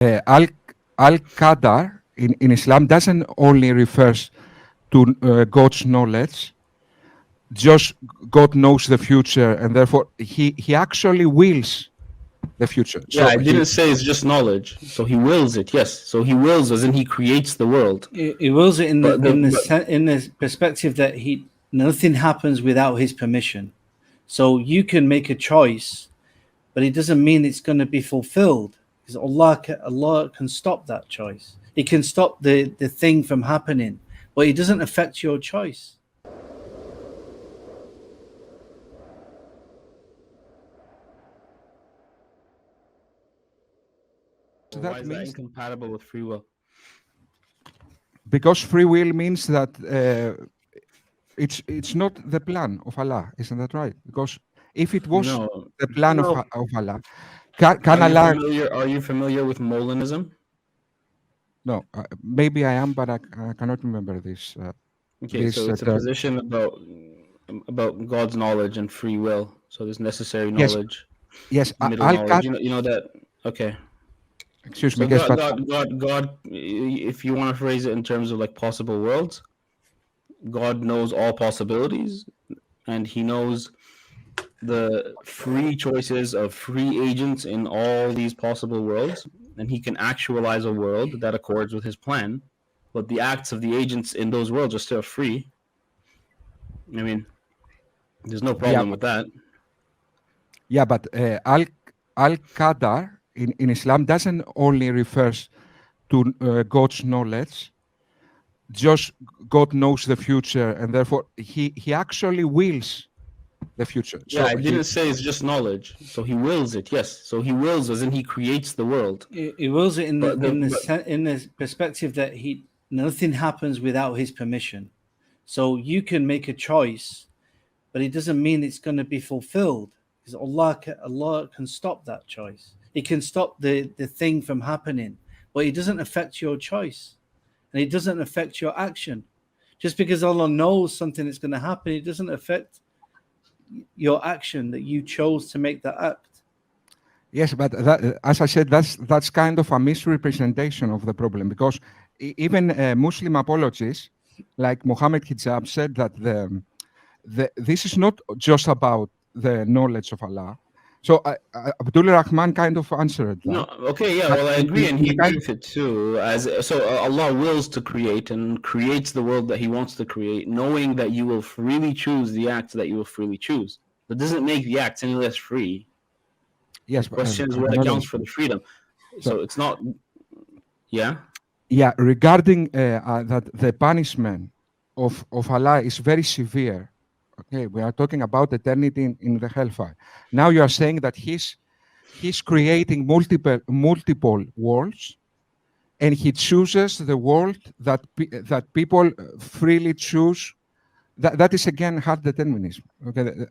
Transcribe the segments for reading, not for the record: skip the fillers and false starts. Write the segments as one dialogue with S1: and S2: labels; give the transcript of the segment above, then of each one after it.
S1: Al Qadar in Islam doesn't only refers to God's knowledge. Just God knows the future, and therefore he actually wills the future.
S2: Yeah, I didn't say it's just knowledge. So he wills it, yes. So he wills as in he creates the world.
S3: He wills it in the perspective that nothing happens without his permission. So you can make a choice, but it doesn't mean it's going to be fulfilled, because Allah can stop that choice. He can stop the thing from happening, but it doesn't affect your choice.
S2: So why is that incompatible with free will?
S1: Because free will means that it's not the plan of Allah, isn't that right? Because if it was the plan of Allah,
S2: are you familiar with Molinism?
S1: No, maybe I am, but I cannot remember this.
S2: So it's a position about God's knowledge and free will. So there's necessary knowledge.
S1: Yes,
S2: knowledge. You know that. Okay.
S1: Excuse me.
S2: God, if you want to phrase it in terms of like possible worlds, God knows all possibilities, and He knows the free choices of free agents in all these possible worlds, and He can actualize a world that accords with His plan, but the acts of the agents in those worlds are still free. I mean, there's no problem with that.
S1: Yeah, but Al-Qadar in Islam doesn't only refers to God's knowledge. Just God knows the future, and therefore he actually wills the future.
S2: Yeah, I didn't say it's just knowledge. So he wills it, yes. So he wills as in he creates the world.
S3: He wills it in the perspective that nothing happens without his permission. So you can make a choice, but it doesn't mean it's going to be fulfilled, because Allah can stop that choice. He can stop the thing from happening, but it doesn't affect your choice, and it doesn't affect your action. Just because Allah knows something is going to happen, it doesn't affect your action that you chose to make that act.
S1: Yes, but as I said, that's kind of a misrepresentation of the problem, because even Muslim apologists like Mohammed Hijab said that this is not just about the knowledge of Allah. So Abdulrahman kind of answered that.
S2: No, okay, yeah, well, I agree, and he agrees with it too. So Allah wills to create and creates the world that He wants to create, knowing that you will freely choose the acts that you will freely choose. That doesn't make the acts any less free.
S1: Yes,
S2: the question is what accounts for the freedom. So it's not. Yeah.
S1: Yeah, regarding that the punishment of Allah is very severe. Okay, we are talking about eternity in the hellfire. Now you are saying that He's creating multiple worlds, and He chooses the world that people freely choose. That is again hard determinism. Okay,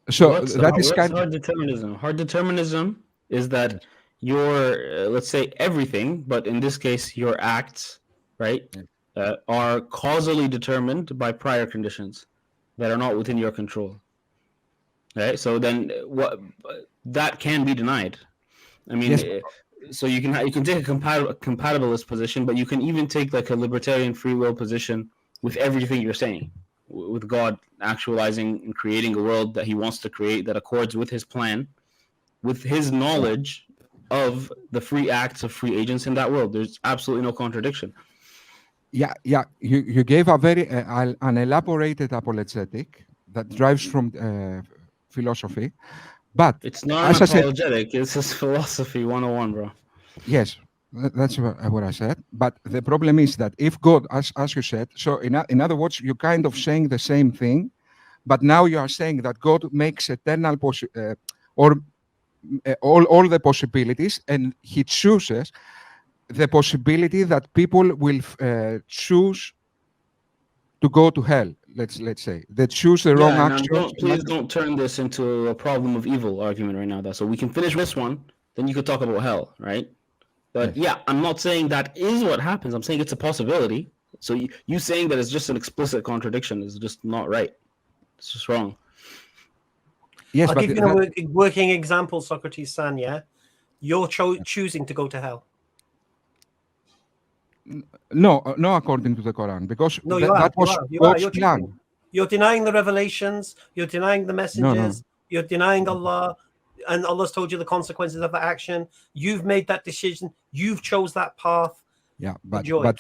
S1: so what's
S2: hard determinism? Hard determinism is that your let's say everything, but in this case your acts, right, are causally determined by prior conditions that are not within your control. Right? So then what that can be denied. I mean, yes. So you can take a compatibilist position, but you can even take like a libertarian free will position with everything you're saying, with God actualizing and creating a world that He wants to create that accords with His plan, with His knowledge of the free acts of free agents in that world. There's absolutely no contradiction.
S1: Yeah. You gave a very an elaborated apologetic that drives from philosophy, but
S2: it's not an apologetic. It's just philosophy 101, bro.
S1: Yes, that's what I said. But the problem is that if God, as you said, so in other words, you're kind of saying the same thing, but now you are saying that God makes eternal or all the possibilities, and He chooses the possibility that people will choose to go to hell. Let's say they choose the wrong action.
S2: Please don't turn this into a problem of evil argument right now. So we can finish this one, then you could talk about hell, right? But yeah, I'm not saying that is what happens. I'm saying it's a possibility. So you saying that it's just an explicit contradiction is just not right. It's just wrong.
S4: Yes, I'll give you a working example, Socrates San. Yeah, you're choosing to go to hell.
S1: No, no, according to the Quran, because
S4: No, you are.
S1: that was God's
S4: You're
S1: plan.
S4: cheating. You're denying the revelations. You're denying the messengers. You're denying Allah, and Allah's told you the consequences of that action. You've made that decision. You've chose that path.
S1: Yeah, but
S4: Enjoy.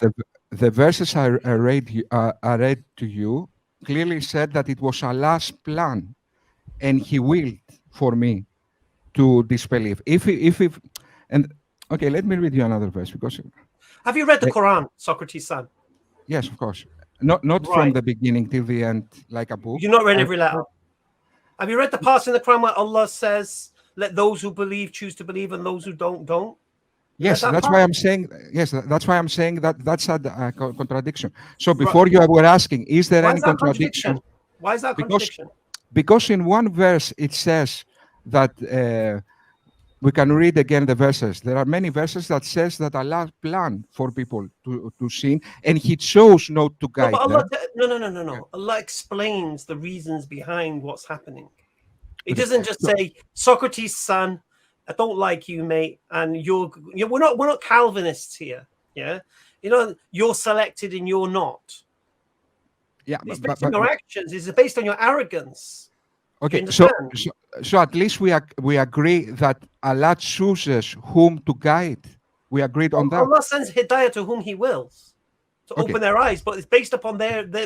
S1: the verses I read to you clearly said that it was Allah's plan, and He willed for me to disbelieve. And okay, let me read you another verse because.
S4: Have you read the Quran, Socrates' son?
S1: Yes, of course. Not from the beginning till the end, like a book.
S4: You've not read every letter. Have you read the parts in the Quran where Allah says, "Let those who believe choose to believe, and those who don't"?
S1: Yes, that's why I'm saying. Yes, that's why I'm saying that that's a contradiction. So before you were asking, is there any contradiction?
S4: Why is that contradiction?
S1: Because in one verse it says that we can read again the verses. There are many verses that says that Allah planned for people to sin, and He chose not to guide them.
S4: No. Allah explains the reasons behind what's happening. He doesn't just say, Socrates' son, I don't like you, mate, and we're not Calvinists here. Yeah, you're selected and you're not.
S1: Yeah,
S4: it's based on your actions. It's based on your arrogance.
S1: Okay, so at least we agree that Allah chooses whom to guide. We agreed on that.
S4: Allah sends hidayah to whom He wills to open their eyes, but it's based upon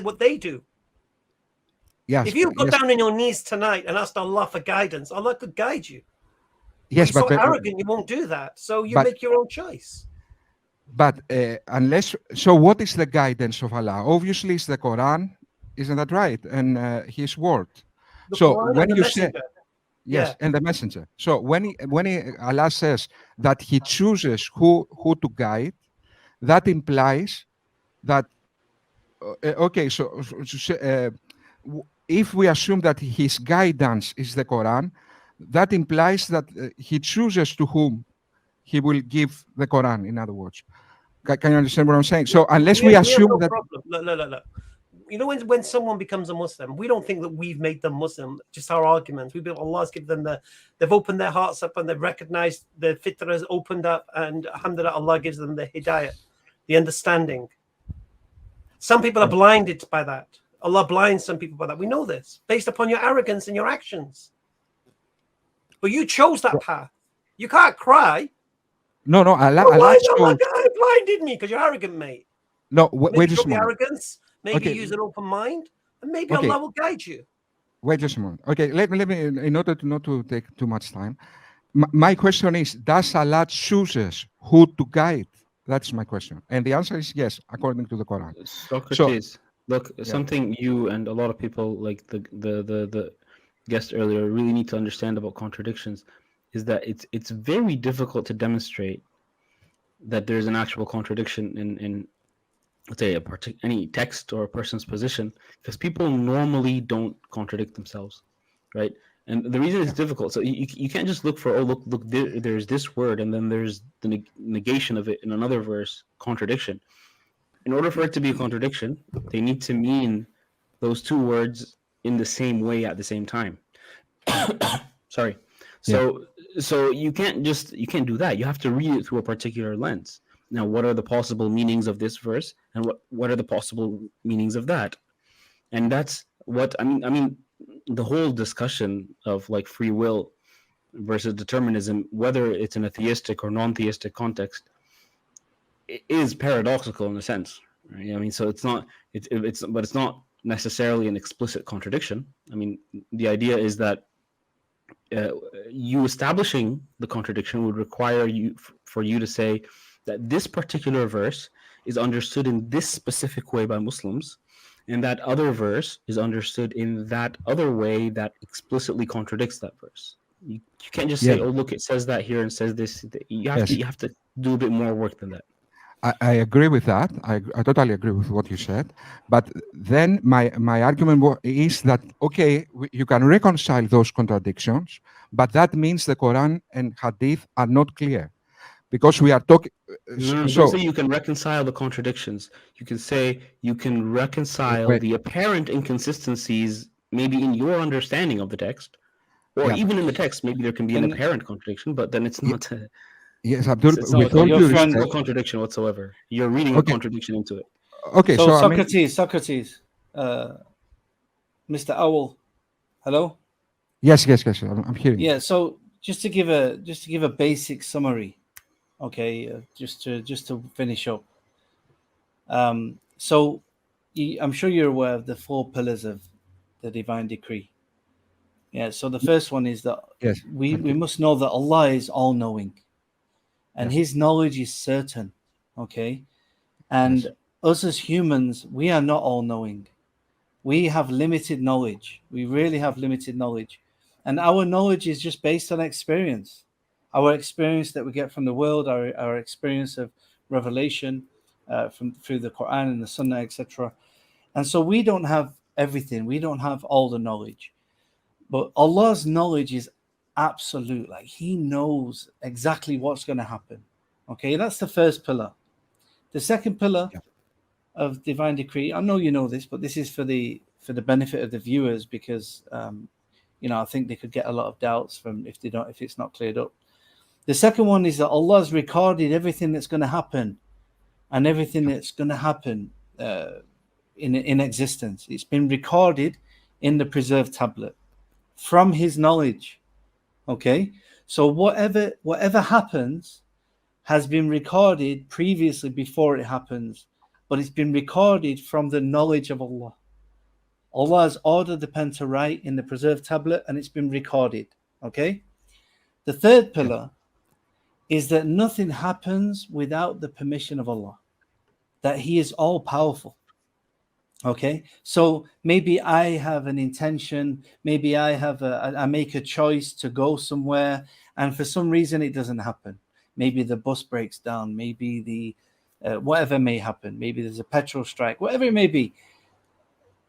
S4: what they do.
S1: Yes.
S4: If you go down on your knees tonight and ask Allah for guidance, Allah could guide you.
S1: Yes,
S4: but you're so arrogant, you won't do that. So you make your own choice.
S1: But what is the guidance of Allah? Obviously, it's the Quran, isn't that right? And His word. When you say and the messenger. So when Allah says that He chooses who to guide, that implies that if we assume that His guidance is the Quran, that implies that He chooses to whom He will give the Quran. In other words, can you understand what I'm saying? So unless we assume that.
S4: Look. When someone becomes a Muslim, we don't think that we've made them Muslim. Just our arguments. We believe Allah's given them they've opened their hearts up and they've recognized the fitrah has opened up, and alhamdulillah, Allah gives them the hidayah, the understanding. Some people are blinded by that. Allah blinds some people by that. We know this based upon your arrogance and your actions. But you chose that path. You can't cry.
S1: No, Allah
S4: blinded me because you're arrogant, mate.
S1: No, wait just a moment.
S4: Arrogance. Maybe use an open mind, and maybe Allah will guide you.
S1: Wait just a moment. Okay, let me in order not to take too much time. My question is: does Allah chooses who to guide? That's my question, and the answer is yes, according to the Quran.
S2: Socrates, something you and a lot of people like the guest earlier really need to understand about contradictions is that it's very difficult to demonstrate that there's an actual contradiction in let's say any text or a person's position, because people normally don't contradict themselves, right? And the reason it's difficult, so you can't just look for look there's this word and then there's the negation of it in another verse, contradiction. In order for it to be a contradiction, they need to mean those two words in the same way at the same time. Sorry. So you can't do that. You have to read it through a particular lens. Now, what are the possible meanings of this verse, and what are the possible meanings of that? And that's what I mean. The whole discussion of like free will versus determinism, whether it's in a theistic or non-theistic context, is paradoxical in a sense. Right? I mean, so it's not necessarily an explicit contradiction. I mean, the idea is that you establishing the contradiction would require for you to say that this particular verse is understood in this specific way by Muslims, and that other verse is understood in that other way that explicitly contradicts that verse. You can't just say, "Oh, look, it says that here and says this." You have to do a bit more work than that.
S1: I agree with that. I totally agree with what you said. But then my argument is that, okay, you can reconcile those contradictions, but that means the Quran and Hadith are not clear. Because we are talking.
S2: Don't say you can reconcile the contradictions. You can say you can reconcile the apparent inconsistencies, maybe in your understanding of the text, or even in the text. Maybe there can be an apparent contradiction, but then it's not.
S1: Yes, Abdul,
S2: It's
S1: with
S2: not,
S1: all
S3: your
S1: due
S3: friend-
S2: no
S1: respect.
S2: contradiction whatsoever. You're reading a
S1: Okay,
S2: contradiction into it.
S1: okay.
S3: So
S1: So I mean,
S3: Socrates, Mr. Owl, hello.
S1: yes. I'm hearing you.
S3: Yeah. So just to give a basic summary, okay, just to finish up. So I'm sure you're aware of the 4 pillars of the divine decree. Yeah. So the first one is that
S1: Yes,
S3: we
S1: thank you.
S3: must know that Allah is all knowing, and
S1: Yes,
S3: His knowledge is certain. Okay. And
S1: yes,
S3: us as humans, we are not all knowing. We have limited knowledge. We really have limited knowledge. And our knowledge is just based on experience. Our experience that we get from the world, our experience of revelation through the Quran and the Sunnah, etc. And so we don't have everything. We don't have all the knowledge. But Allah's knowledge is absolute. Like He knows exactly what's going to happen. Okay, that's the first pillar. The second pillar
S1: yeah,
S3: of divine decree, I know you know this, but this is for the benefit of the viewers, because I think they could get a lot of doubts from if it's not cleared up. The second one is that Allah's recorded everything that's going to happen, and everything that's going to happen in existence. It's been recorded in the preserved tablet from His knowledge. Okay, so whatever happens has been recorded previously before it happens, but it's been recorded from the knowledge of Allah. Allah has ordered the pen to write in the preserved tablet, and it's been recorded. Okay. The third
S1: yeah,
S3: pillar is that nothing happens without the permission of Allah, that He is all powerful. Okay. So maybe I have an intention, maybe I make a choice to go somewhere, and for some reason it doesn't happen. Maybe the bus breaks down, maybe the whatever may happen, maybe there's a petrol strike, whatever it may be.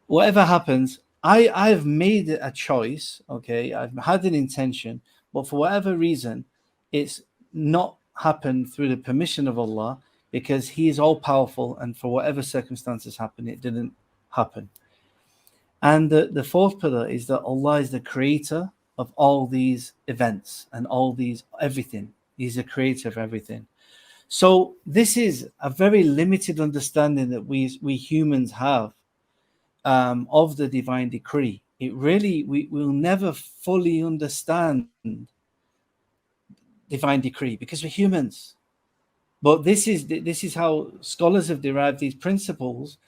S3: Whatever happens, I've made a choice. Okay, I've had an intention, but for whatever reason, it's not happened through the permission of Allah, because He is all powerful, and for whatever circumstances happen, it didn't happen. And the fourth pillar is that Allah is the creator of all these events and all these everything. He's the creator of everything. So this is a very limited understanding that we humans have of the divine decree. It really, we will never fully understand divine decree because we're humans. But this is how scholars have derived these principles,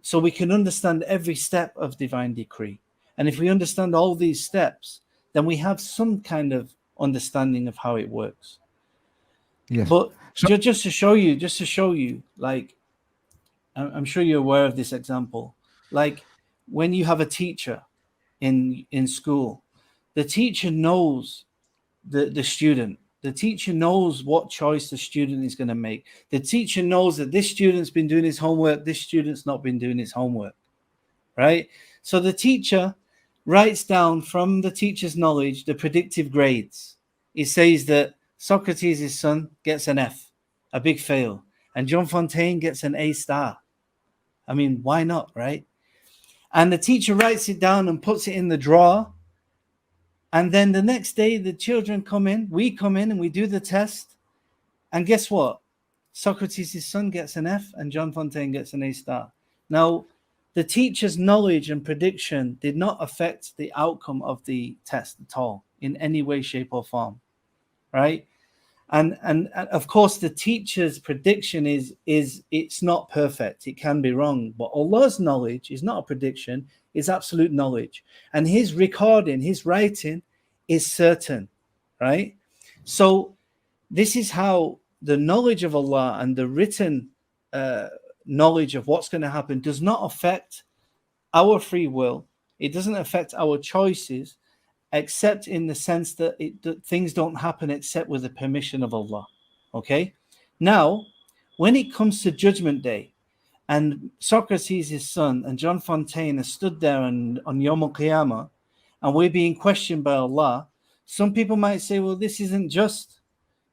S3: so we can understand every step of divine decree. And if we understand all these steps, then we have some kind of understanding of how it works.
S1: yes.
S3: But
S1: So
S3: just to show you, like, I'm sure you're aware of this example. Like when you have a teacher in school, the teacher knows the student. The teacher knows what choice the student is going to make. The teacher knows that this student's been doing his homework, this student's not been doing his homework, right? So the teacher writes down from the teacher's knowledge the predictive grades. He says that Socrates' son gets an F, a big fail, and John Fontaine gets an A star. I mean, why not, right? And the teacher writes it down and puts it in the drawer. And then the next day, the children come in, we come in and we do the test. And guess what? Socrates' son gets an F and John Fontaine gets an A star. Now, the teacher's knowledge and prediction did not affect the outcome of the test at all in any way, shape, or form, right? And of course, the teacher's prediction is it's not perfect. It can be wrong. But Allah's knowledge is not a prediction. It's absolute knowledge. And His recording, His writing is certain, right? So this is how the knowledge of Allah and the written knowledge of what's going to happen does not affect our free will. It doesn't affect our choices, except in the sense that things don't happen except with the permission of Allah. Okay? Now, when it comes to Judgment Day, and Socrates, his son, and John Fontaine are stood there on Yom Al-Qiyamah, and we're being questioned by Allah, some people might say, well, this isn't just,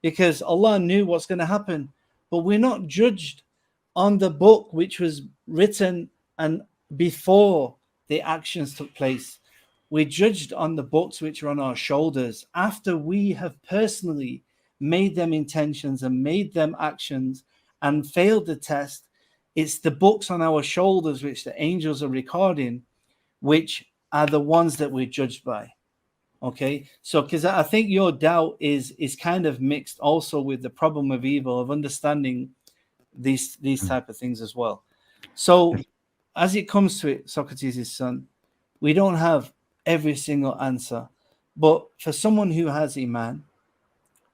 S3: because Allah knew what's going to happen. But we're not judged on the book which was written and before the actions took place. We're judged on the books which are on our shoulders after we have personally made them intentions and made them actions and failed the test, it's the books on our shoulders which the angels are recording, which are the ones that we're judged by. Okay, so because I think your doubt is kind of mixed also with the problem of evil, of understanding these type of things as well. So as it comes to it, Socrates' son, we don't have every single answer, but for someone who has Iman,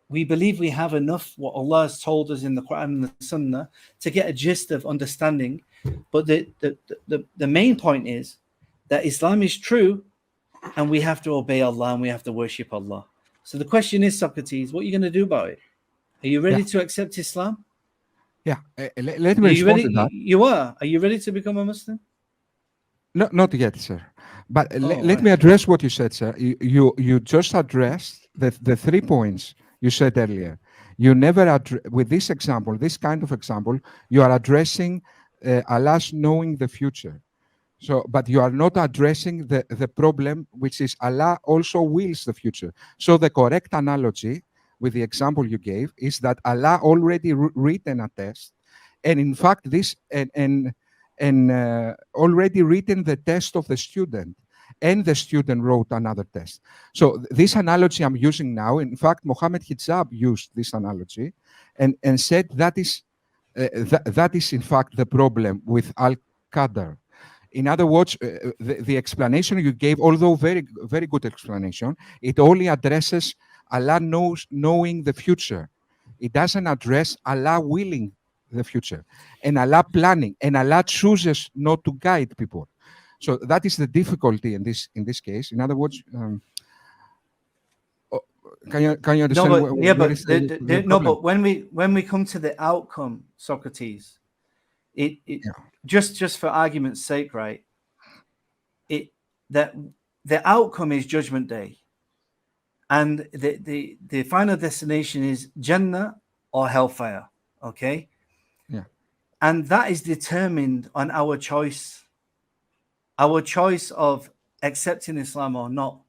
S3: we believe we have enough what Allah has told us in the Quran and the Sunnah to get a gist of understanding. But the main point is that Islam is true, and we have to obey Allah and we have to worship Allah. So the question is, Socrates, what are you going to do about it? Are you ready to accept Islam?
S1: Yeah, let me respond to that.
S3: You are. Are you ready to become a Muslim?
S1: No, not yet, sir. But let me address what you said, sir. You just addressed the 3 points you said earlier. You never with this example, this kind of example, you are addressing Allah's knowing the future. So, but you are not addressing the problem, which is Allah also wills the future. So the correct analogy with the example you gave is that Allah already written a test, and in fact this and already written the test of the student, and the student wrote another test. So this analogy I'm using now, in fact, Mohammed Hijab used this analogy and said that is in fact the problem with Al-Qadr. In other words, the explanation you gave, although very, very good explanation, it only addresses Allah knowing the future. It doesn't address Allah willing the future, and Allah planning, and Allah chooses not to guide people. So that is the difficulty in this case. In other words, can you understand?
S3: But when we come to the outcome, Socrates, just for argument's sake, right? That the outcome is Judgment Day, and the final destination is Jannah or hellfire. Okay.
S1: Yeah.
S3: And that is determined on our choice of accepting Islam or not.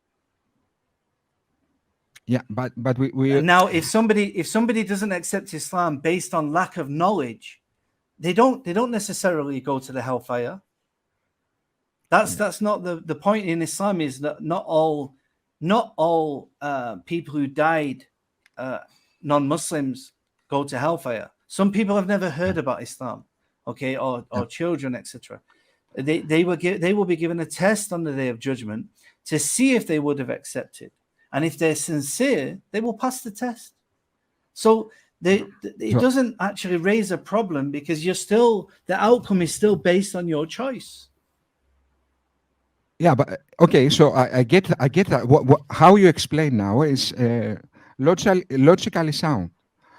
S1: Yeah, but we
S3: now, if somebody doesn't accept Islam based on lack of knowledge, they don't necessarily go to the hellfire. That's not the point in Islam. Is that not all people who died non-Muslims go to hellfire. Some people have never heard about Islam, okay, or children, etc. They will be given a test on the Day of Judgment to see if they would have accepted, and if they're sincere, they will pass the test. So it doesn't actually raise a problem, because the outcome is still based on your choice.
S1: Yeah, but okay. So I get that. How you explain now is logically sound.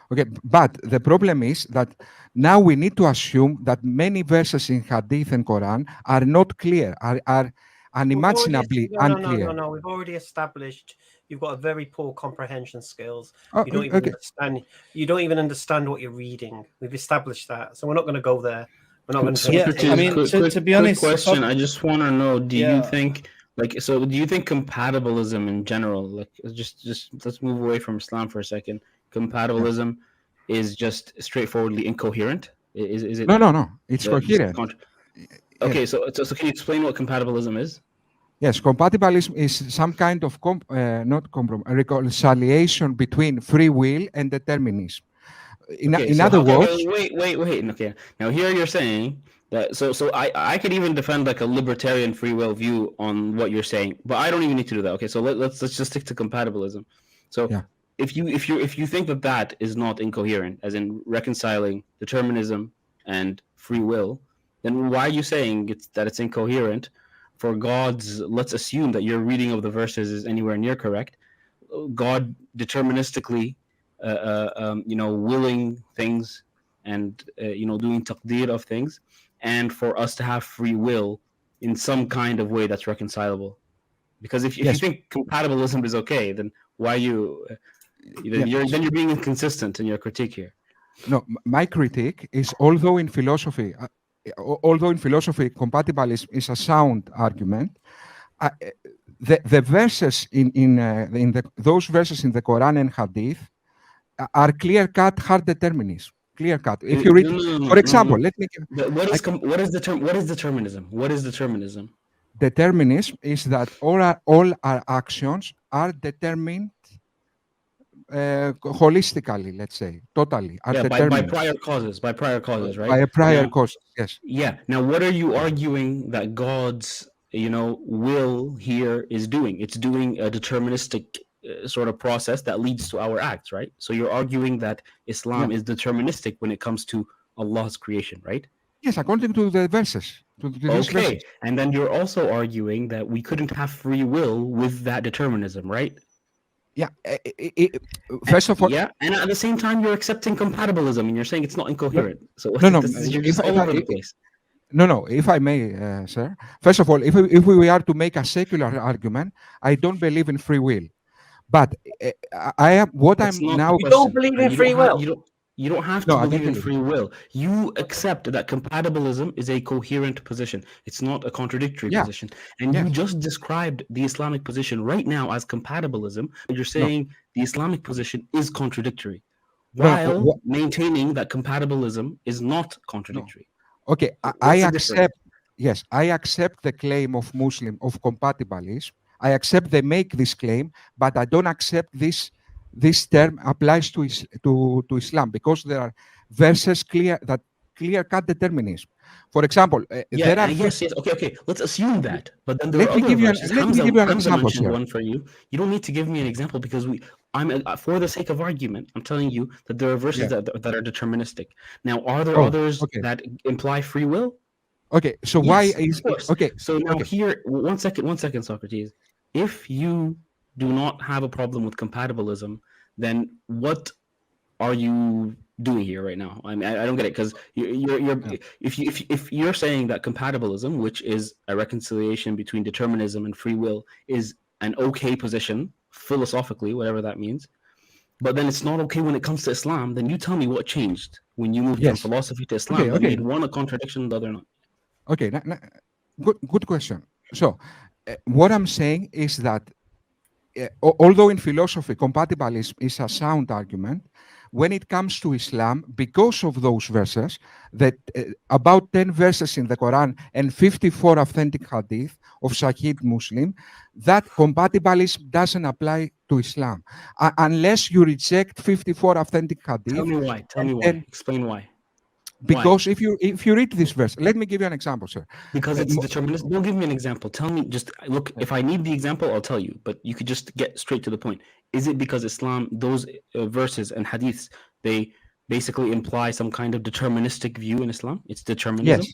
S1: Okay, but the problem is that now we need to assume that many verses in Hadith and Quran are not clear, are unimaginably unclear.
S4: No. We've already established you've got a very poor comprehension skills.
S1: Oh,
S4: you don't even understand. You don't even understand what you're reading. We've established that, so we're not going to go there. We're not going to.
S3: Yeah, I mean, to be honest,
S2: question. I just want to know: do you think, do you think compatibilism in general, just let's move away from Islam for a second? Compatibilism is just straightforwardly incoherent. Is it?
S1: No. It's coherent.
S2: Okay, so can you explain what compatibilism is?
S1: Yes, compatibilism is some kind of reconciliation between free will and determinism. In other words,
S2: wait. Okay, now here you're saying that. So I could even defend like a libertarian free will view on what you're saying, but I don't even need to do that. Okay, so let's just stick to compatibilism. So if you think that is not incoherent, as in reconciling determinism and free will, then why are you saying that it's incoherent? For God's, let's assume that your reading of the verses is anywhere near correct. God deterministically, willing things and doing taqdeer of things, and for us to have free will in some kind of way that's reconcilable. Because if you think compatibilism is okay, then why you're being inconsistent in your critique here.
S1: No, my critique is although in philosophy compatibilism is a sound argument, the verses in those verses in the Quran and Hadith are clear-cut hard determinism. Clear-cut. If you read, for example, let me give.
S2: What is determinism? What is determinism?
S1: Determinism is that all our actions are determined holistically, let's say, totally, are determined
S2: by prior causes, right?
S1: By a prior cause, yes.
S2: Yeah. Now, what are you arguing that God's, will here is doing? It's doing a deterministic sort of process that leads to our acts, right? So you're arguing that Islam is deterministic when it comes to Allah's creation, right?
S1: Yes, according to the verses.
S2: Okay, and then you're also arguing that we couldn't have free will with that determinism, right?
S1: Yeah. First of all,
S2: yeah, and at the same time, you're accepting compatibilism, and you're saying it's not incoherent. So
S1: no,
S2: you're just all over the place.
S1: No. If I may, sir. First of all, if we are to make a secular argument, I don't believe in free will. But I am what
S2: That's
S1: I'm now.
S4: You don't believe in free will.
S2: You don't have to believe in free will. You accept that compatibilism is a coherent position. It's not a contradictory position. And you just described the Islamic position right now as compatibilism. You're saying the Islamic position is contradictory, while maintaining that compatibilism is not contradictory.
S1: Okay, I accept. Yes, I accept the claim of compatibilism. I accept they make this claim, but I don't accept this term applies to Islam, because there are verses clear-cut determinism. For example, there are
S2: yes. Okay. Let's assume that. But then
S1: let me give you an example.
S2: One for you. You don't need to give me an example, because I'm for the sake of argument, I'm telling you that there are verses that are deterministic. Now, are there others that imply free will?
S1: Okay. So
S2: yes,
S1: why is okay?
S2: So now here, one second, Socrates. If you do not have a problem with compatibilism, then what are you doing here right now? I mean, I don't get it, because if you're saying that compatibilism, which is a reconciliation between determinism and free will, is an okay position philosophically, whatever that means, but then it's not okay when it comes to Islam, then you tell me what changed when you moved from philosophy to Islam. That made one a contradiction, the other not.
S1: Okay, good question. So what I'm saying is that although in philosophy compatibilism is a sound argument, when it comes to Islam, because of those verses, that about 10 verses in the Quran and 54 authentic hadith of Sahih Muslim, that compatibilism doesn't apply to Islam. Unless you reject 54 authentic hadith.
S2: Tell me why. Explain why.
S1: Because if you read this verse, let me give you an example, sir.
S2: Because it's deterministic. Don't give me an example. Tell me, just look, if I need the example, I'll tell you, but you could just get straight to the point. Is it because Islam, those verses and hadiths, they basically imply some kind of deterministic view in Islam? It's determinism?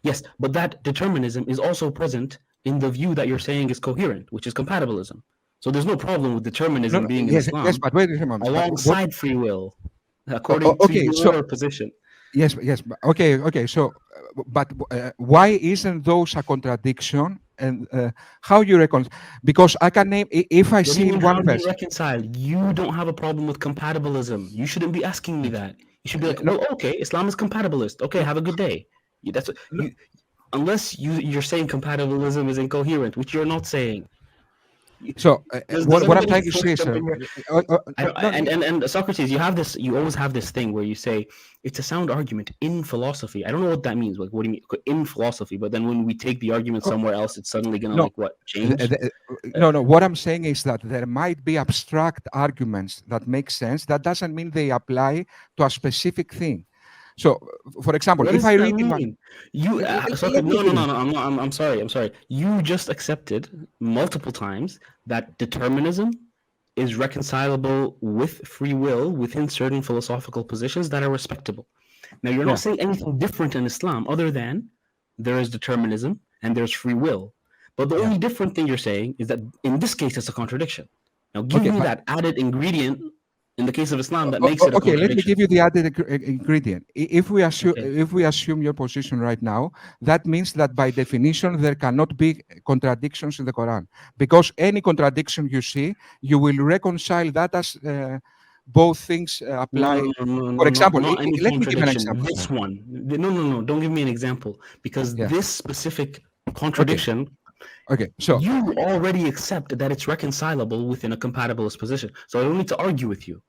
S2: Yes, but that determinism is also present in the view that you're saying is coherent, which is compatibilism. So there's no problem with determinism being in Islam.
S1: Yes, but wait a moment.
S2: Alongside free will, according to your position.
S1: Yes. Okay. So, but why isn't those a contradiction? And how you reconcile? Because I can name if I see one verse.
S2: Reconcile. You don't have a problem with compatibilism. You shouldn't be asking me that. You should be like, well, okay, Islam is compatibilist. Okay, have a good day. That's what, unless you're saying compatibilism is incoherent, which you're not saying.
S1: So what I'm trying to say, sir,
S2: and Socrates, you always have this thing where you say it's a sound argument in philosophy. I don't know what that means. Like, what do you mean in philosophy? But then when we take the argument somewhere else, it's suddenly gonna change?
S1: No. What I'm saying is that there might be abstract arguments that make sense. That doesn't mean they apply to a specific thing. So, for example, if I read
S2: I'm sorry. You just accepted multiple times that determinism is reconcilable with free will within certain philosophical positions that are respectable. Now, you're not saying anything different in Islam other than there is determinism and there's free will. But the only different thing you're saying is that in this case, it's a contradiction. Now, give me that added ingredient in the case of Islam that makes it a contradiction.
S1: Let me give you the added ingredient. If we assume your position right now, that means that by definition there cannot be contradictions in the Quran, because any contradiction you see, you will reconcile that as both things apply. For example, let me give an example.
S2: This one, no, don't give me an example, because this specific contradiction.
S1: Okay, so
S2: you already accept that it's reconcilable within a compatibilist position, so I don't need to argue with you.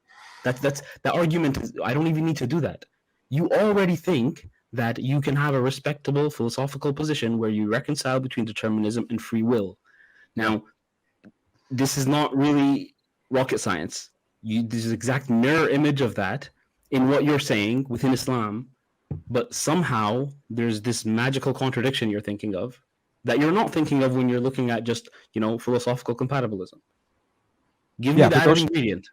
S2: That argument is, I don't even need to do that. You already think that you can have a respectable philosophical position where you reconcile between determinism and free will. Now, this is not really rocket science. There's an exact mirror image of that in what you're saying within Islam, but somehow there's this magical contradiction you're thinking of that you're not thinking of when you're looking at just, philosophical compatibilism. Give me the added ingredient.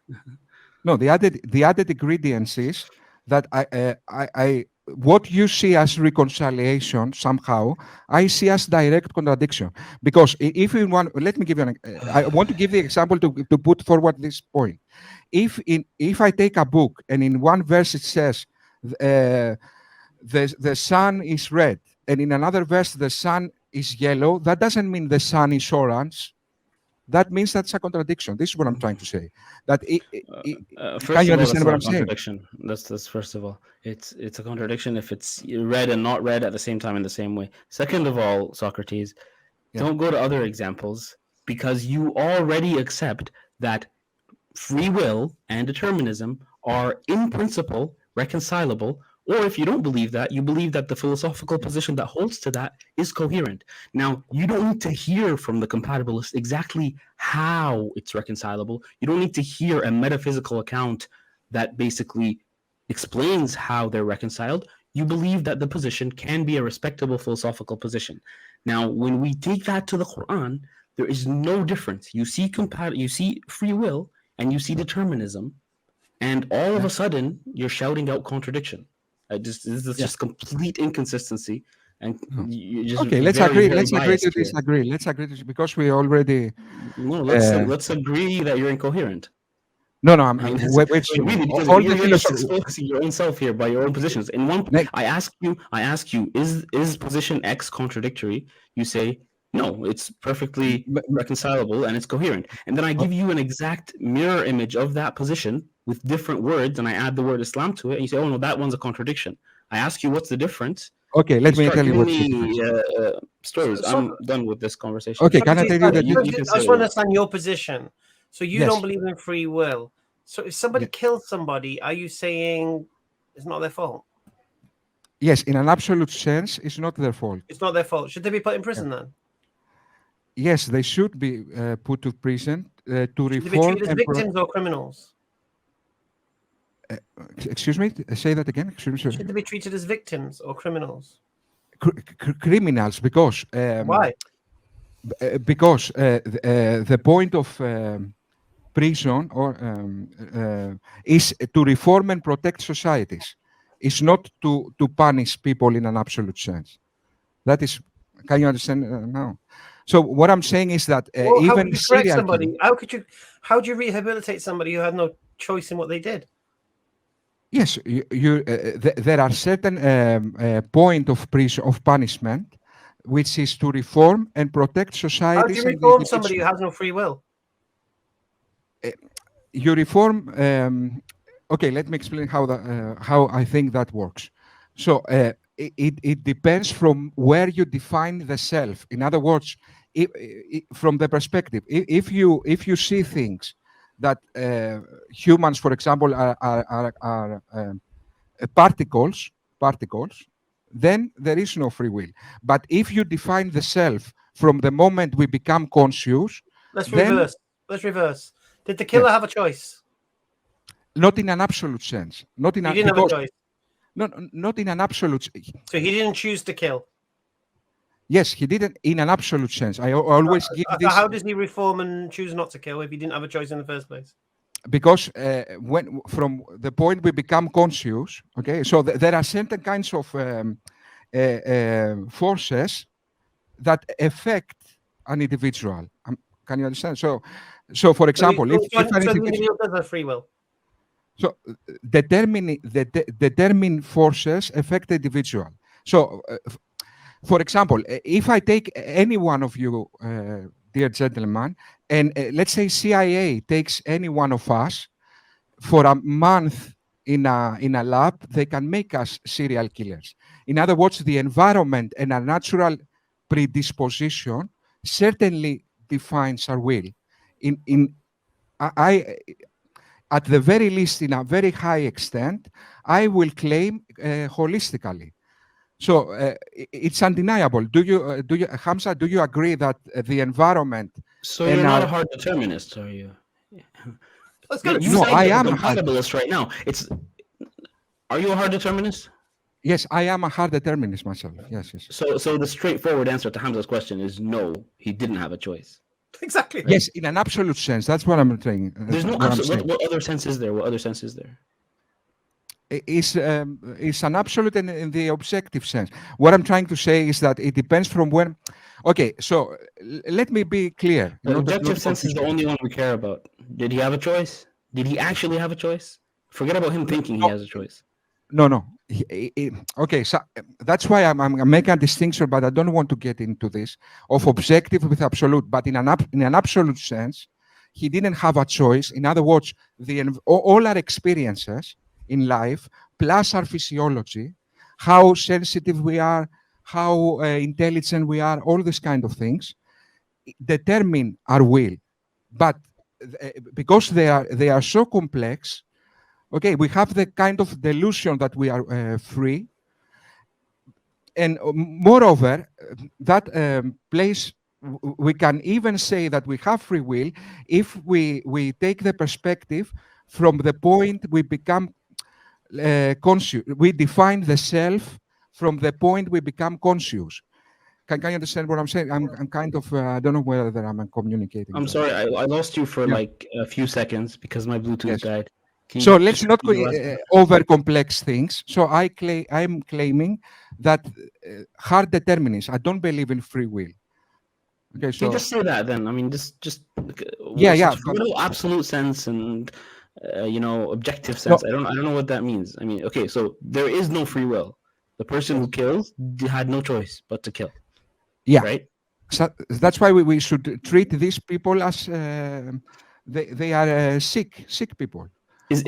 S1: No, the added ingredients is that I what you see as reconciliation somehow, I see as direct contradiction. Because if you want, let me give you I want to give the example to put forward this point. If I take a book and in one verse it says the sun is red, and in another verse the sun is yellow, that doesn't mean the sun is orange. That means that's a contradiction. This is what I'm trying to say. That can you understand what I'm saying?
S2: That's first of all, it's a contradiction if it's read and not read at the same time in the same way. Second of all, Socrates, don't go to other examples because you already accept that free will and determinism are in principle reconcilable. Or if you don't believe that, you believe that the philosophical position that holds to that is coherent. Now, you don't need to hear from the compatibilist exactly how it's reconcilable. You don't need to hear a metaphysical account that basically explains how they're reconciled. You believe that the position can be a respectable philosophical position. Now, when we take that to the Quran, there is no difference. You see free will and you see determinism, and all of a sudden, you're shouting out contradiction. This is just complete inconsistency, and
S1: okay. Let's agree. Let's agree to disagree. Let's agree because we already.
S2: No, let's agree that you're incoherent.
S1: No. You're
S2: just exposing your own self here by your own positions. In one, I ask you, is position X contradictory? You say no, it's perfectly reconcilable and it's coherent. And then I give you an exact mirror image of that position with different words, and I add the word Islam to it, and you say, oh no, that one's a contradiction. I ask you, what's the difference?
S1: Okay, let me tell you what's the difference.
S2: Stories. I'm done with this conversation.
S1: Okay, can I tell you that
S4: I just want to understand your position. So you don't believe in free will. So if somebody kills somebody, are you saying it's not their fault?
S1: Yes, in an absolute sense, it's not their fault.
S4: It's not their fault. Should they be put in prison then?
S1: Yes, they should be put to prison to reform.
S4: Should they be treated as victims or criminals?
S1: Excuse me? Say that again.
S4: Should they be treated as victims or criminals?
S1: Criminals, because
S4: why?
S1: Because the point of prison is to reform and protect societies. It's not to punish people in an absolute sense. That is, can you understand now? So what I'm saying is that even
S4: how do you rehabilitate somebody who had no choice in what they did?
S1: Yes, there are certain point of prison of punishment, which is to reform and protect society.
S4: How do you reform somebody who has no free will?
S1: You reform. Okay, let me explain how I think that works. So it depends from where you define the self. In other words, from the perspective, if you see things that humans, for example, are particles, then there is no free will. But if you define the self from the moment we become conscious,
S4: let's reverse. Did the killer have a choice?
S1: Not in an absolute sense. Not in
S4: he didn't have a choice.
S1: Not in an absolute.
S4: So he didn't choose to kill.
S1: Yes, he didn't in an absolute sense. I always give this.
S4: How does he reform and choose not to kill if he didn't have a choice in the first place?
S1: Because when from the point we become conscious, okay, so there are certain kinds of forces that affect an individual. Can you understand? So for example,
S4: the individual does have free will.
S1: So determined forces affect the individual. So. For example, if I take any one of you, dear gentlemen, and let's say CIA takes any one of us for a month in a lab, they can make us serial killers. In other words, the environment and our natural predisposition certainly defines our will. at the very least, in a very high extent, I will claim holistically. So it's undeniable. Do you, Hamza? Do you agree that the environment?
S2: So you're not a hard determinist, are you? You
S1: No,
S2: sound
S1: I
S2: like
S1: am
S2: a compatibilist right now. Are you a hard determinist?
S1: Yes, I am a hard determinist myself. Yes, yes.
S2: So the straightforward answer to Hamza's question is no. He didn't have a choice.
S4: Exactly.
S1: Right? Yes, in an absolute sense. That's what I'm saying.
S2: There's no absolute. What other sense is there? What other sense is there?
S1: It's an absolute in the objective sense. What I'm trying to say is that it depends from when. Okay, so let me be clear.
S2: The objective sense is the only one we care about. Did he have a choice? Did he actually have a choice? Forget about him thinking he has a choice.
S1: No. Okay, so that's why I'm making a distinction, but I don't want to get into this of objective with absolute. But in an absolute sense, he didn't have a choice. In other words, all our experiences in life, plus our physiology, how sensitive we are, how intelligent we are, all these kind of things, determine our will. But because they are so complex, okay, we have the kind of delusion that we are free. And moreover, that place, we can even say that we have free will if we take the perspective from the point we become conscious. We define the self from the point we become conscious. Can you understand what I'm saying? I'm kind of, I don't know whether I'm communicating.
S2: I'm sorry, I lost you for like a few seconds because my Bluetooth died.
S1: So let's not over complex things. So I'm claiming that hard determinism. I don't believe in free will. Okay, so
S2: just say that then. I mean, just absolute sense and objective sense.
S1: No.
S2: I don't know what that means. I mean, okay, so there is no free will. The person who kills had no choice but to kill.
S1: Yeah,
S2: right.
S1: So that's why we should treat these people as they are sick people.
S2: Is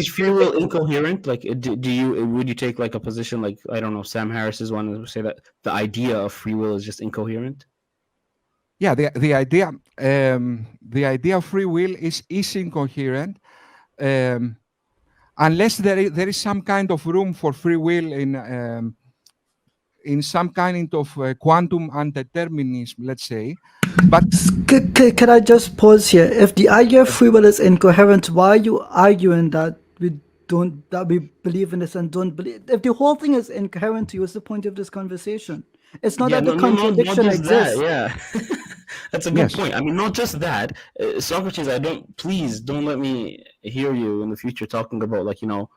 S2: free will incoherent? Like, would you take like a position like, I don't know, Sam Harris's one, and say that the idea of free will is just incoherent?
S1: Yeah, the idea of free will is incoherent, unless there is some kind of room for free will in some kind of quantum undeterminism, let's say. But
S5: can I just pause here? If the idea of free will is incoherent, why are you arguing that we believe in this and don't believe? If the whole thing is incoherent to you, what's the point of this conversation? It's not that the contradiction exists.
S2: Yeah, that's a good point. I mean, not just that, Socrates. Please don't let me hear you in the future talking about like the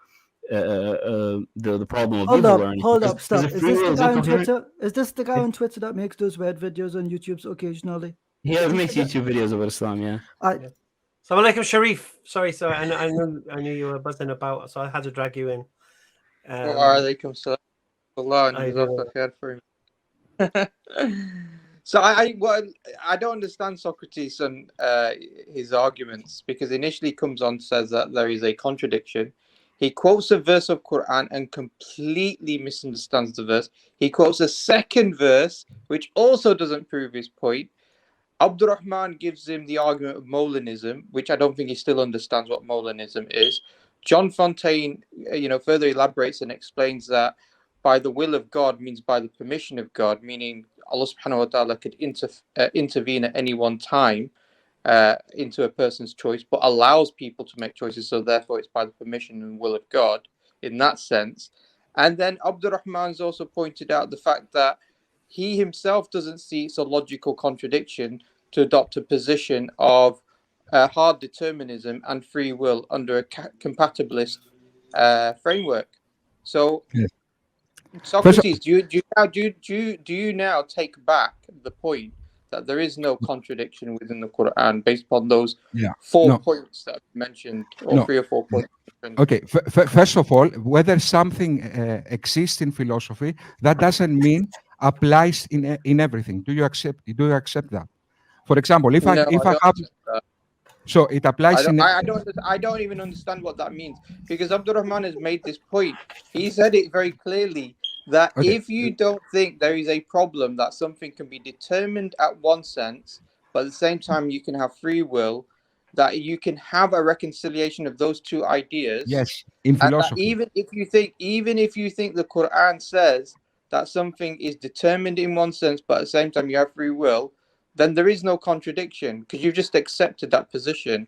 S2: problem of evil or anything.
S5: Hold up, stop. Is this the guy on Twitter? Is this the guy on Twitter that makes those weird videos on YouTube occasionally?
S2: Yeah, makes YouTube videos about Islam. Yeah.
S4: Assalamu alaikum, Sharif. Sorry, I knew you were buzzing about, so I had to drag you in.
S6: Alaikum salam. Allah and jazakallah khair for him. So I don't understand Socrates and his arguments, because initially comes on, says that there is a contradiction. He quotes a verse of Quran and completely misunderstands the verse. He quotes a second verse, which also doesn't prove his point. Abdulrahman gives him the argument of Molinism, which I don't think he still understands what Molinism is. John Fontaine, further elaborates and explains that by the will of God means by the permission of God, meaning Allah subhanahu wa ta'ala could intervene at any one time into a person's choice, but allows people to make choices, so therefore it's by the permission and will of God in that sense. And then Abdurrahman's also pointed out the fact that he himself doesn't see it's a logical contradiction to adopt a position of hard determinism and free will under a compatibilist framework. So Socrates, do you now take back the point that there is no contradiction within the Quran based upon those 4 points that I mentioned, or 3 or 4 points?
S1: Okay, first of all, whether something exists in philosophy, that doesn't mean applies in everything. Do you accept that? For example, if I have, so it applies
S6: I don't even understand what that means, because Abdurrahman has made this point. He said it very clearly that if you don't think there is a problem that something can be determined at one sense, but at the same time you can have free will, that you can have a reconciliation of those two ideas.
S1: Yes, in
S6: And that
S1: philosophy.
S6: even if you think the Quran says that something is determined in one sense, but at the same time you have free will, then there is no contradiction because you've just accepted that position.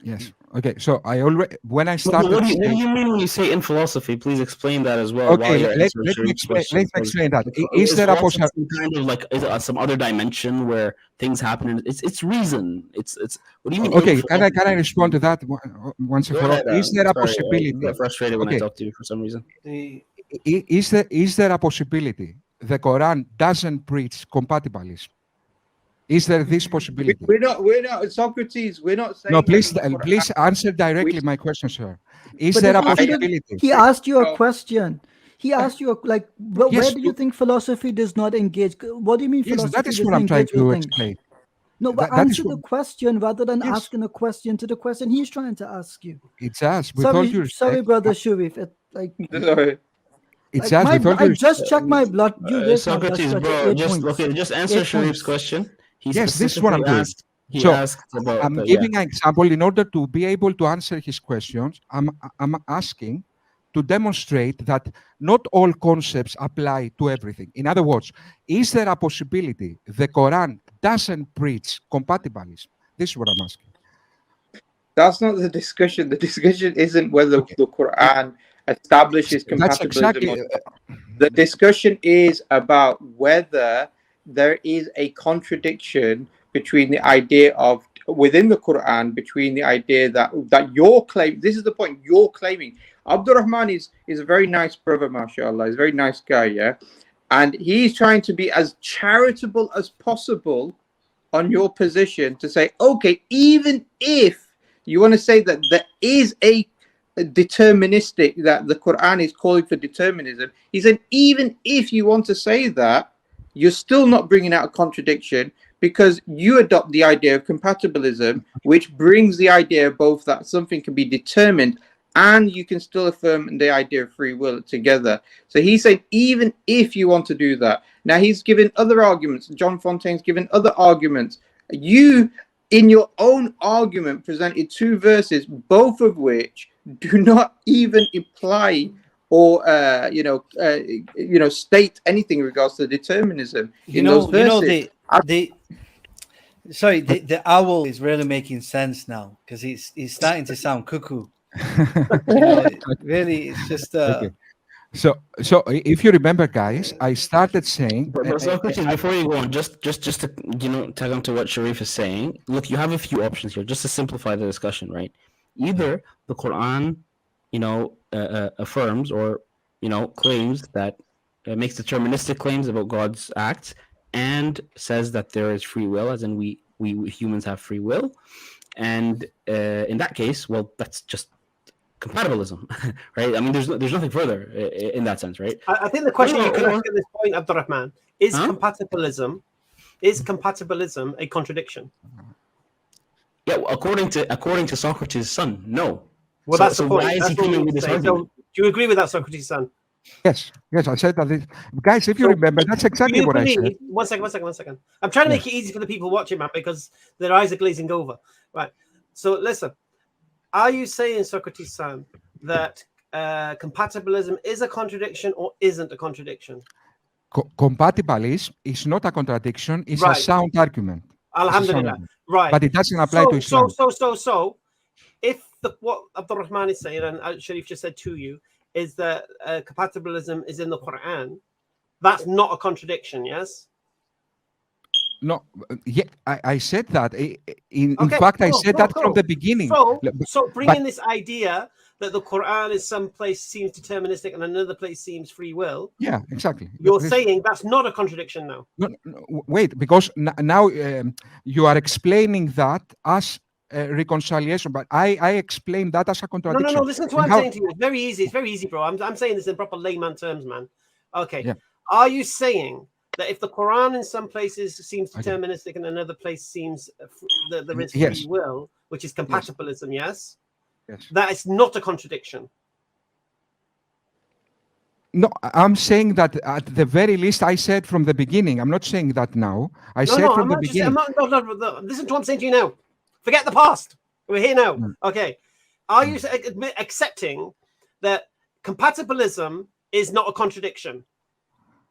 S1: Yes. Okay. So I already when I
S2: What
S1: started.
S2: do
S1: saying,
S2: you mean when you say in philosophy? Please explain that as well.
S1: Okay,
S2: while you're
S1: let
S2: answering
S1: me
S2: Sharif's
S1: explain.
S2: question,
S1: Let's
S2: because
S1: explain that. Is there a
S2: philosophy
S1: possibility?
S2: kind of like is some other dimension where things happen? And it's reason. It's what do you mean?
S1: Okay,
S2: in
S1: can I
S2: philosophy?
S1: respond to that once and
S2: Go
S1: for all?
S2: ahead.
S1: Is there a
S2: Sorry,
S1: possibility?
S2: you get frustrated when I
S1: Okay,
S2: talk to you for some reason.
S1: is there a possibility the Quran doesn't preach compatibilism? Is there this possibility?
S6: We're not Socrates. We're not saying.
S1: No, please,
S6: that the Quran-
S1: please answer directly
S6: we-
S1: my question, sir. Is
S5: But
S1: there a
S5: this wasn't
S1: possibility?
S5: he asked you a
S6: No.
S5: question. He asked you like, where
S1: Yes,
S5: do you think philosophy does not engage? What do you mean
S1: Yes,
S5: philosophy
S1: that is
S5: doesn't
S1: what I'm trying
S5: engage with
S1: to
S5: things?
S1: explain.
S5: No, but
S1: That is
S5: answer
S1: what-
S5: the question rather than
S1: Yes.
S5: asking a question to the question he's trying to ask you.
S1: It's us. With all due
S5: Sorry,
S1: respect,
S5: brother Sharif.
S6: Sorry.
S1: it's
S5: Like
S1: us. With all due
S5: I
S1: respect.
S5: just checked my blood. You raised my blood
S2: Socrates,
S5: pressure
S2: bro,
S5: 8
S2: just
S5: points.
S2: okay. Just answer
S5: 8
S2: Sharif's
S5: points.
S2: question. He
S1: Yes, this is what I'm
S2: specifically
S1: doing.
S2: asked. He
S1: So,
S2: asked about.
S1: I'm giving an example in order to be able to answer his questions. I'm asking to demonstrate that not all concepts apply to everything. In other words, is there a possibility the Quran doesn't preach compatibilism? This is what I'm asking.
S6: That's not the discussion. The discussion isn't whether the Quran establishes
S1: That's
S6: compatibilism.
S1: exactly.
S6: The discussion is about whether there is a contradiction between the idea of within the Quran between the idea that you're claiming. This is the point you're claiming. Abdulrahman is a very nice brother, mashallah. He's a very nice guy, yeah, and he's trying to be as charitable as possible on your position to say, okay, even if you want to say that there is a deterministic, that the Quran is calling for determinism, he said, even if you want to say that, you're still not bringing out a contradiction because you adopt the idea of compatibilism, which brings the idea both that something can be determined and you can still affirm the idea of free will together. So he's saying, even if you want to do that. Now he's given other arguments. John Fontaine's given other arguments. You, in your own argument, presented two verses, both of which do not even imply or state anything in regards to determinism in those verses.
S3: The owl is really making sense now because he's starting to sound cuckoo. Really, it's just.
S1: Okay. So if you remember, guys, I started saying.
S2: But Socrates, before you go on, just to tag on to what Sharif is saying. Look, you have a few options here, just to simplify the discussion, right? Either the Quran, affirms or claims that makes deterministic claims about God's acts and says that there is free will, as in we humans have free will, and in that case, well, that's just compatibilism, right? I mean, there's nothing further in that sense, right?
S4: I think the question you can ask at this point, Abdulrahman, is compatibilism a contradiction?
S2: Yeah, according to Socrates' son, no.
S4: Well, that's the point.
S2: Why is he coming with this argument?
S4: So, do you agree with that, Socrates' son?
S1: Yes, I said that. Guys, if you remember, that's exactly what I said.
S4: One second. I'm trying to make it easy for the people watching, man, because their eyes are glazing over. Right. So listen, are you saying, Socrates' son, that compatibilism is a contradiction or isn't a contradiction?
S1: Compatibilism is not a contradiction; it's a sound argument.
S4: Alhamdulillah. Right.
S1: But it doesn't apply to Islam.
S4: So, if what Abdulrahman is saying, and Sharif just said to you, is that compatibilism is in the Quran, that's not a contradiction, yes?
S1: No, yeah, I said that. In fact, I said that from the beginning.
S4: So bringing this idea that the Quran is some place seems deterministic and another place seems free will.
S1: Yeah, exactly.
S4: You're saying that's not a contradiction now.
S1: No, wait, because now you are explaining that as reconciliation, but I explained that as a contradiction.
S4: No. Listen to what I'm saying to you. It's very easy. It's very easy, bro. I'm saying this in proper layman terms, man. Okay. Yeah. Are you saying that if the Quran in some places seems deterministic and another place seems that there is free will, which is compatibilism, yes? That is not a contradiction.
S1: No, I'm saying that at the very least I said from the beginning. I'm not saying that now. I said from the beginning.
S4: No. Listen to what I'm saying to you now. Forget the past. We're here now.
S1: Mm.
S4: Okay. Are you accepting that compatibilism is not a contradiction?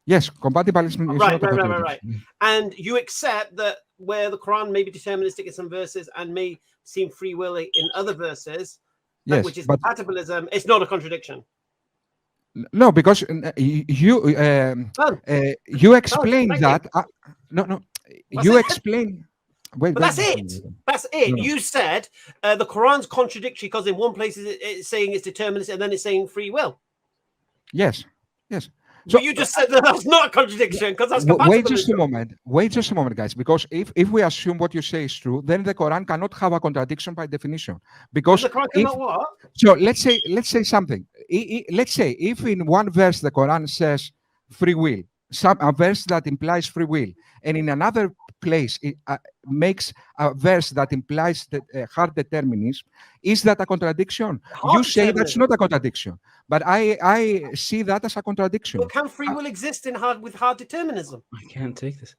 S1: Yes, compatibilism is not a contradiction.
S4: Right. And you accept that where the Quran may be deterministic in some verses and may seem free will in other verses,
S1: Yes,
S4: which is
S1: but
S4: compatibilism, it's not a contradiction.
S1: no, because you explained
S4: thank
S1: that. No,
S4: That's
S1: you
S4: it.
S1: explain. Wait,
S4: But that's it. That's it.
S1: No.
S4: You said the Quran's contradictory because in one place it's saying it's deterministic and then it's saying free will.
S1: Yes.
S4: So you just said that that's not a contradiction because that's compatibilism.
S1: Wait just a moment, guys. Because if we assume what you say is true, then the Quran cannot have a contradiction by definition. Because
S4: the Quran cannot what?
S1: So let's say something. Let's say if in one verse the Quran says free will, a verse that implies free will, and in another place it makes a verse that implies hard determinism, is that a contradiction? You say that's not a contradiction, but I see that as a contradiction.
S4: But can free will exist with hard determinism?
S2: I can't take this.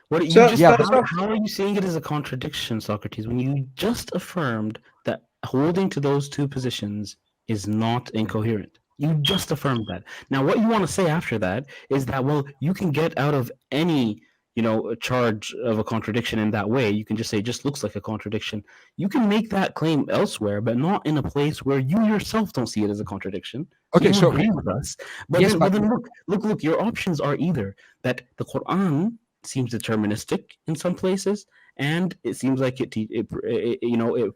S2: What you
S6: So-
S2: just,
S6: yeah,
S2: how are you seeing it as a contradiction, Socrates, when you just affirmed that holding to those two positions is not incoherent? You just affirmed that. Now, what you want to say after that is that, well, you can get out of any, charge of a contradiction in that way. You can just say it just looks like a contradiction. You can make that claim elsewhere, but not in a place where you yourself don't see it as a contradiction.
S1: Okay,
S2: you
S1: so
S2: agree with us. But,
S1: yes,
S2: then look. Your options are either that the Quran seems deterministic in some places, and it seems like it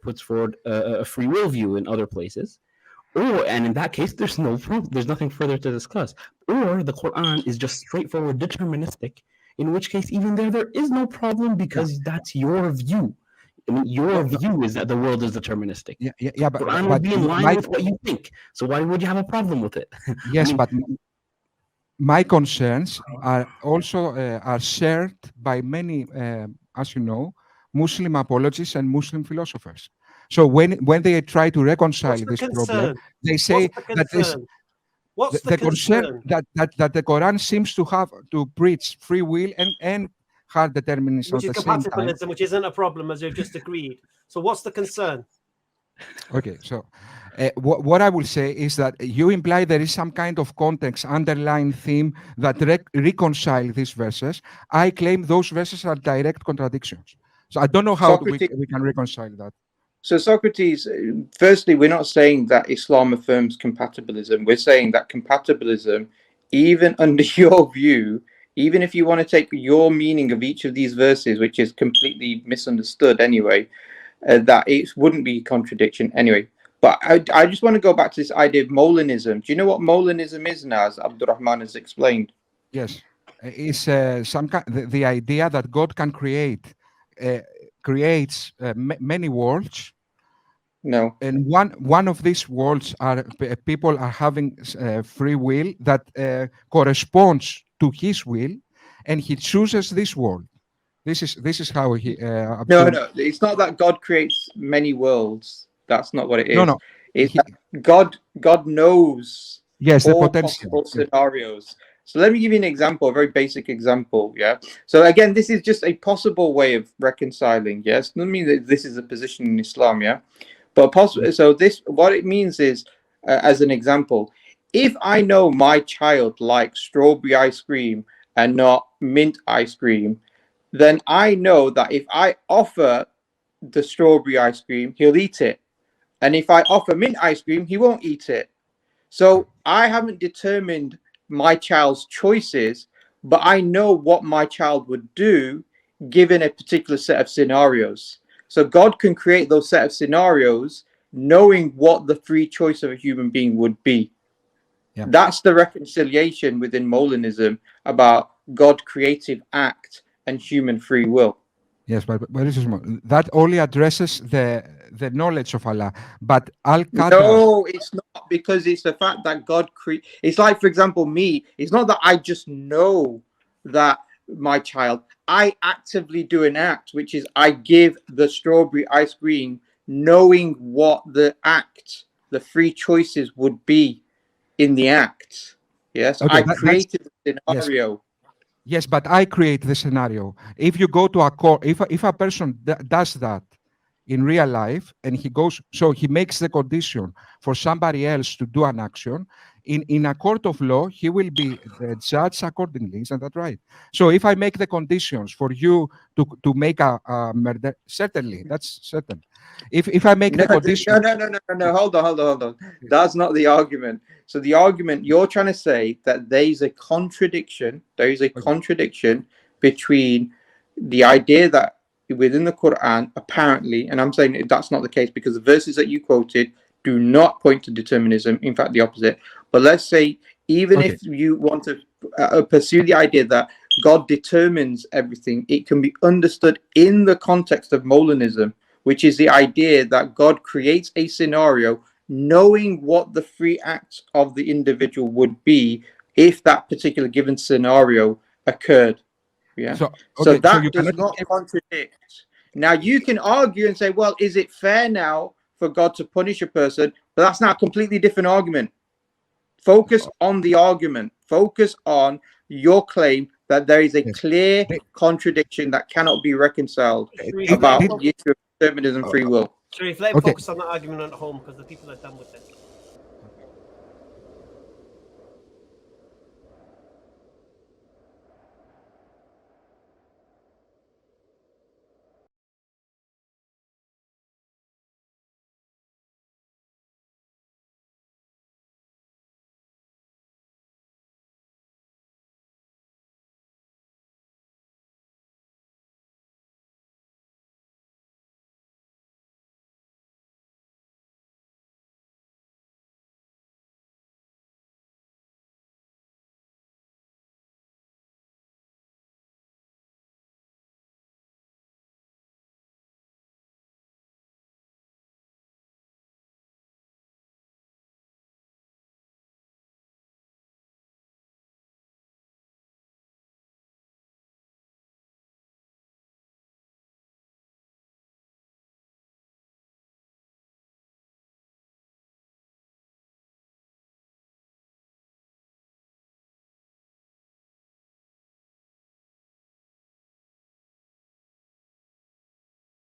S2: puts forward a free will view in other places. And in that case, there's nothing further to discuss. Or the Quran is just straightforward deterministic, in which case even there is no problem because that's your view. I mean, your view is that the world is deterministic.
S1: Yeah, but
S2: Quran would be in line with what you think. So why would you have a problem with it?
S1: Yes, but my concerns are also are shared by many, as you know, Muslim apologists and Muslim philosophers. So when they try to reconcile this problem, they say that this.
S4: What's the concern?
S1: That the Quran seems to have to preach free will and hard determinism
S4: which
S1: at
S4: is
S1: the same time.
S4: compatibilism, which isn't a problem, as you've just agreed. So what's the concern?
S1: Okay, so what I will say is that you imply there is some kind of context, underlying theme that reconcile these verses. I claim those verses are direct contradictions. So I don't know how we can reconcile that.
S6: So Socrates, firstly, we're not saying that Islam affirms compatibilism. We're saying that compatibilism, even under your view, even if you want to take your meaning of each of these verses, which is completely misunderstood anyway, that it wouldn't be contradiction anyway. But I just want to go back to this idea of Molinism. Do you know what Molinism is now, as Abdulrahman has explained?
S1: Yes, it's the idea that God can creates many worlds.
S6: No.
S1: And one of these worlds are people are having free will that corresponds to his will, and he chooses this world. This is how he.
S6: No, it's not that God creates many worlds. That's not what it is.
S1: No.
S6: It's that God knows all possible scenarios. So let me give you an example, a very basic example. Yeah. So again, this is just a possible way of reconciling. Yes. Doesn't mean that this is a position in Islam. Yeah. But so this, what it means is, as an example, if I know my child likes strawberry ice cream and not mint ice cream, then I know that if I offer the strawberry ice cream, he'll eat it. And if I offer mint ice cream, he won't eat it. So I haven't determined my child's choices, but I know what my child would do given a particular set of scenarios. So God can create those set of scenarios knowing what the free choice of a human being would be. Yeah. That's the reconciliation within Molinism about God creative act and human free will.
S1: Yes, but that only addresses the knowledge of Allah. But Al-Qadar...
S6: No, it's not, because it's the fact that God it's like, for example, me. It's not that I just know that my child, I actively do an act, which is I give the strawberry ice cream knowing what the the free choices would be in the act. Yes, okay, I created the scenario.
S1: Yes, but I create the scenario. If you go to a court, if a person does that in real life, and he goes, so he makes the condition for somebody else to do an action. In a court of law, he will be judged accordingly. Isn't that right? So if I make the conditions for you to make a murder, certainly, that's certain. If I make the condition,
S6: no, hold on. That's not the argument. So the argument, you're trying to say that there is a contradiction. There is a contradiction between the idea that within the Quran, apparently, and I'm saying that's not the case because the verses that you quoted do not point to determinism. In fact, the opposite. But let's say, even if you want to pursue the idea that God determines everything, it can be understood in the context of Molinism, which is the idea that God creates a scenario knowing what the free acts of the individual would be if that particular given scenario occurred. Yeah. So that does not contradict. Now, you can argue and say, well, is it fair now for God to punish a person? But that's not a completely different argument. Focus on the argument. Focus on your claim that there is a clear contradiction that cannot be reconciled about the issue of determinism, free will.
S4: Sharif, let him focus on that argument at home because the people are done with it.